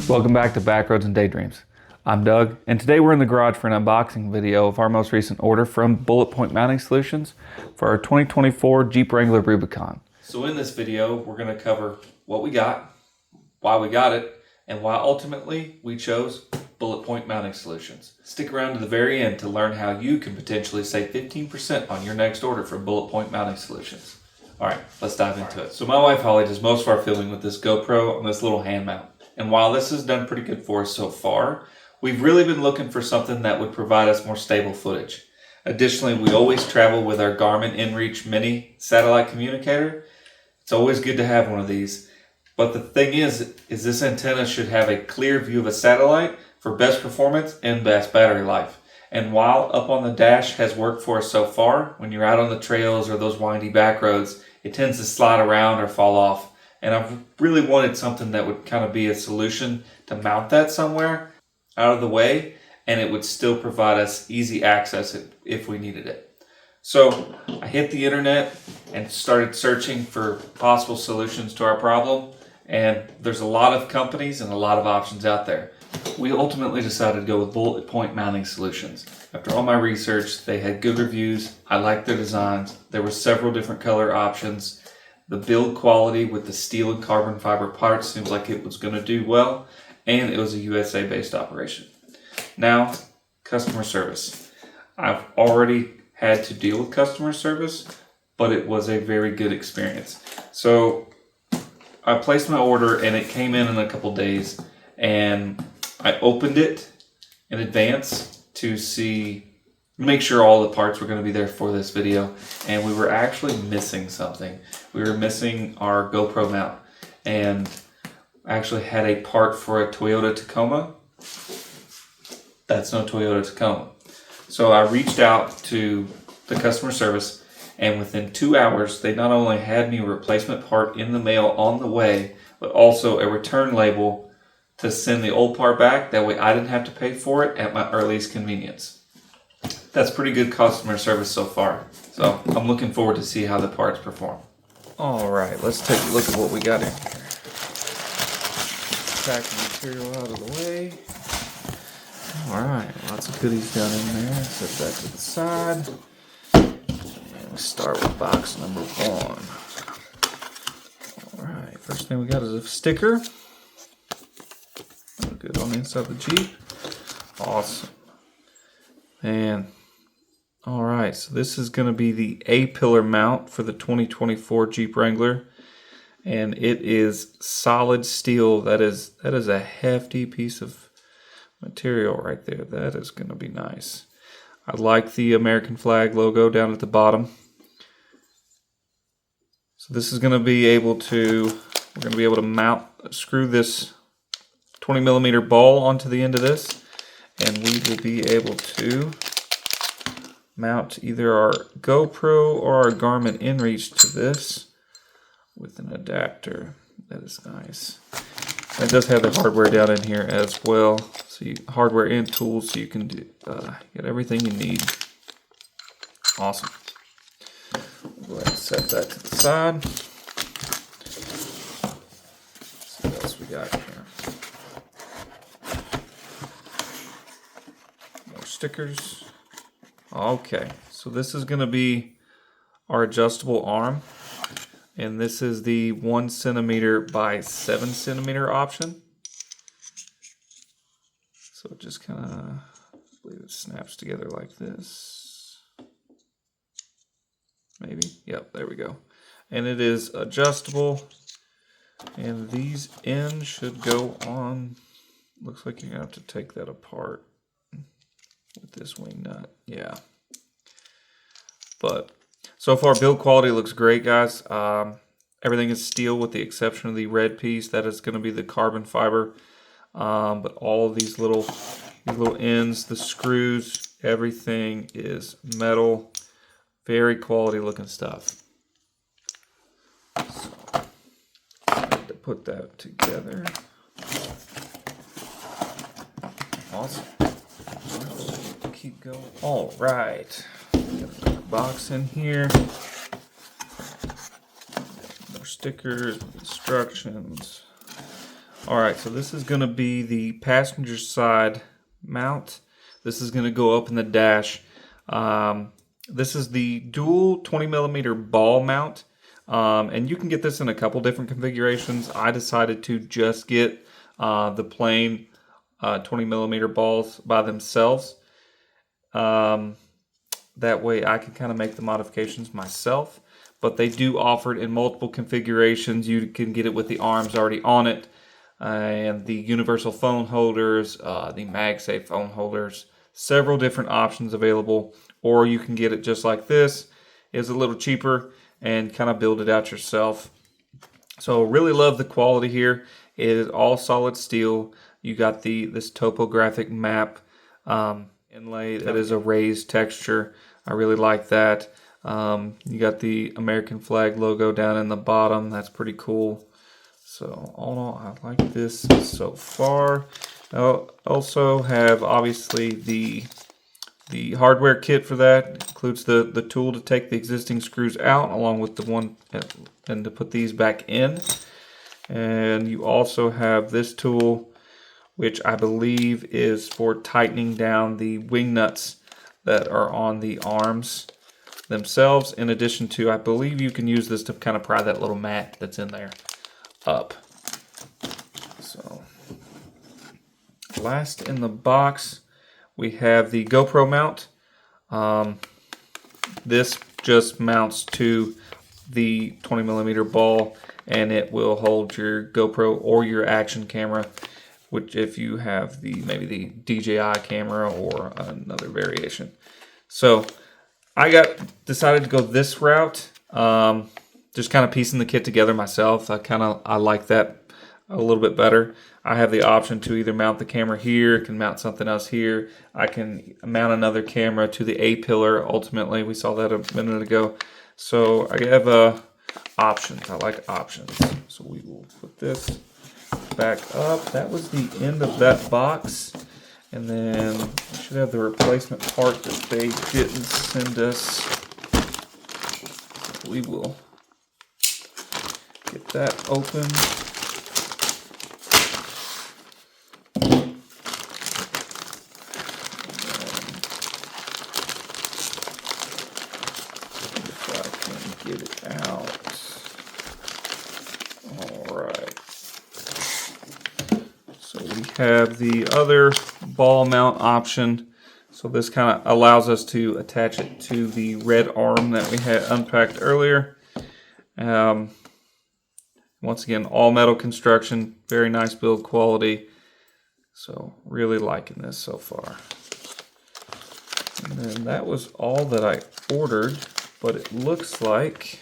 Welcome back to Backroads and Daydreams. I'm Doug, and today we're in the garage for an unboxing video of our most recent order from Bulletpoint Mounting Solutions for our 2024 Jeep Wrangler Rubicon. So in this video, we're going to cover what we got, why we got it, and why ultimately we chose Bulletpoint Mounting Solutions. Stick around to the very end to learn how you can potentially save 15% on your next order from Bulletpoint Mounting Solutions. All right, let's dive into it. So my wife Holly does most of our filming with this GoPro on this little hand mount. And while this has done pretty good for us so far, we've really been looking for something that would provide us more stable footage. Additionally, we always travel with our Garmin inReach Mini satellite communicator. It's always good to have one of these. But the thing is this antenna should have a clear view of a satellite for best performance and best battery life. And while up on the dash has worked for us so far, when you're out on the trails or those windy back roads, it tends to slide around or fall off. And I've really wanted something that would kind of be a solution to mount that somewhere out of the way, and it would still provide us easy access if we needed it. So I hit the internet and started searching for possible solutions to our problem, and there's a lot of companies and a lot of options out there. We ultimately decided to go with Bulletpoint Mounting Solutions. After all my research, they had good reviews. I liked their designs. There were several different color options. The build quality with the steel and carbon fiber parts seems like it was going to do well, and it was a USA-based operation. Now, customer service. I've already had to deal with customer service, but it was a very good experience. So I placed my order, and it came in a couple days, and I opened it in advance to make sure all the parts were going to be there for this video, and we were actually missing something. We were missing our GoPro mount, and I actually had a part for a Toyota Tacoma. That's no Toyota Tacoma. So I reached out to the customer service, and within 2 hours, they not only had me a replacement part in the mail on the way, but also a return label to send the old part back. That way I didn't have to pay for it at my earliest convenience. That's pretty good customer service so far. So I'm looking forward to see how the parts perform. All right, let's take a look at what we got in here. Pack the material out of the way. All right, lots of goodies down in there. Set that to the side. And we start with box number 1. All right, first thing we got is a sticker. Look good on the inside of the Jeep. Awesome. And all right, so this is going to be the A-pillar mount for the 2024 Jeep Wrangler, and it is solid steel. That is a hefty piece of material right there. That is going to be nice. I like the American flag logo down at the bottom. So this is going to be able to, we're going to be able to screw this 20 millimeter ball onto the end of this, and we will be able to mount either our GoPro or our Garmin inReach to this with an adapter. That is nice. It does have the hardware down in here as well. So hardware and tools, so you can get everything you need. Awesome. We'll go ahead and set that to the side. Let's see what else we got here. More stickers. Okay, so this is going to be our adjustable arm, and this is the 1 centimeter by 7 centimeter option. So it just kind of, I believe it snaps together like this. Maybe, yep, there we go. And it is adjustable, and these ends should go on. Looks like you're going to have to take that apart with this wing nut. Yeah, but so far build quality looks great, guys. Everything is steel with the exception of the red piece. That is going to be the carbon fiber, but all of these little ends, the screws, everything is metal. Very quality looking stuff. So I need to put that together. Awesome. Keep going. All right. box in here. More stickers, instructions. Alright, so this is going to be the passenger side mount. This is going to go up in the dash. This is the dual 20mm ball mount. And you can get this in a couple different configurations. I decided to just get the plain 20mm balls by themselves. That way I can kind of make the modifications myself. But they do offer it in multiple configurations. You can get it with the arms already on it. And the universal phone holders, the MagSafe phone holders, several different options available. Or you can get it just like this. It's a little cheaper and kind of build it out yourself. So really love the quality here. It is all solid steel. You got this topographic map inlay that is a raised texture. I really like that. You got the American flag logo down in the bottom. That's pretty cool. So all in all, I like this so far. I'll also have obviously the hardware kit for that. It includes the tool to take the existing screws out, along with the one and to put these back in. And you also have this tool, which I believe is for tightening down the wing nuts that are on the arms themselves. In addition to, I believe you can use this to kind of pry that little mat that's in there up. So last in the box, we have the GoPro mount. This just mounts to the 20mm ball, and it will hold your GoPro or your action camera, which if you have maybe the DJI camera or another variation. So I decided to go this route. Just kind of piecing the kit together myself. I like that a little bit better. I have the option to either mount the camera here, can mount something else here. I can mount another camera to the A-pillar ultimately. We saw that a minute ago. So I have options. I like options. So we will put this back up. That was the end of that box. And then we should have the replacement part that they didn't send us. We will get that open. If I can get it out. Alright. So we have the other ball mount option. So this kind of allows us to attach it to the red arm that we had unpacked earlier. Once again, all metal construction, very nice build quality. So really liking this so far. And then that was all that I ordered, but it looks like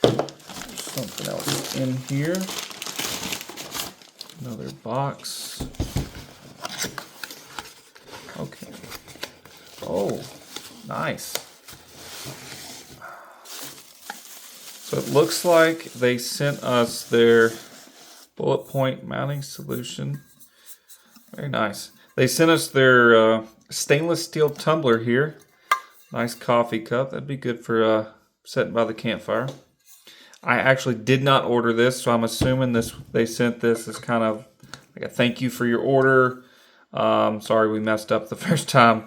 there's something else in here. Another box. Okay. Oh, nice. So it looks like they sent us their Bulletpoint Mounting Solution. Very nice. They sent us their stainless steel tumbler here. Nice coffee cup. That'd be good for sitting by the campfire. I actually did not order this, so I'm assuming they sent this as kind of like a thank you for your order. Sorry we messed up the first time,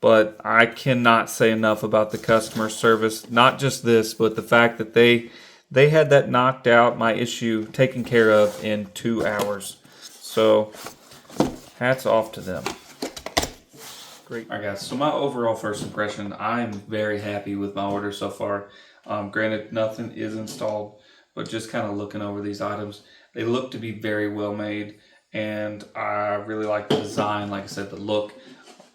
but I cannot say enough about the customer service. Not just this, but the fact that they had that knocked out, my issue taken care of in 2 hours. So hats off to them. Great. All right, guys. So my overall first impression, I'm very happy with my order so far. Granted, nothing is installed, but just kind of looking over these items, they look to be very well made, and I really like the design. Like I said, the look.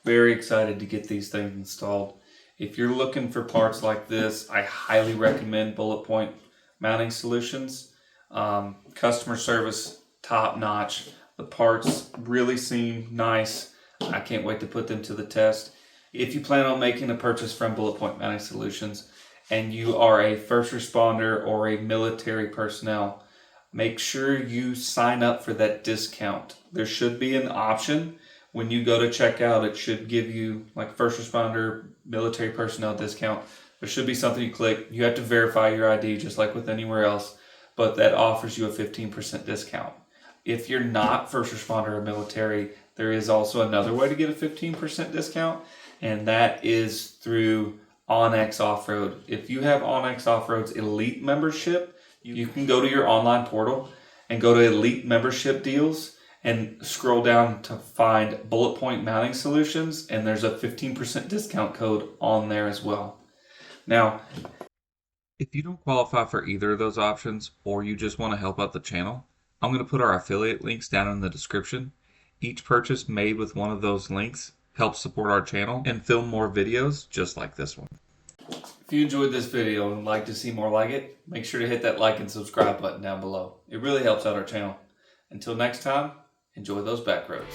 Very excited to get these things installed. If you're looking for parts like this, I highly recommend Bulletpoint Mounting Solutions. Customer service, top notch. The parts really seem nice. I can't wait to put them to the test. If you plan on making a purchase from Bulletpoint Mounting Solutions and you are a first responder or a military personnel, make sure you sign up for that discount. There should be an option. When you go to checkout, it should give you like first responder, military personnel discount. There should be something you click. You have to verify your ID just like with anywhere else, but that offers you a 15% discount. If you're not first responder or military, there is also another way to get a 15% discount, and that is through Onyx Off-Road. If you have Onyx Off-Road's Elite membership, you can go to your online portal and go to Elite membership deals and scroll down to find Bulletpoint Mounting Solutions, and there's a 15% discount code on there as well. Now, if you don't qualify for either of those options, or you just want to help out the channel, I'm going to put our affiliate links down in the description. Each purchase made with one of those links helps support our channel and film more videos just like this one. If you enjoyed this video and would like to see more like it, make sure to hit that like and subscribe button down below. It really helps out our channel. Until next time, enjoy those back roads.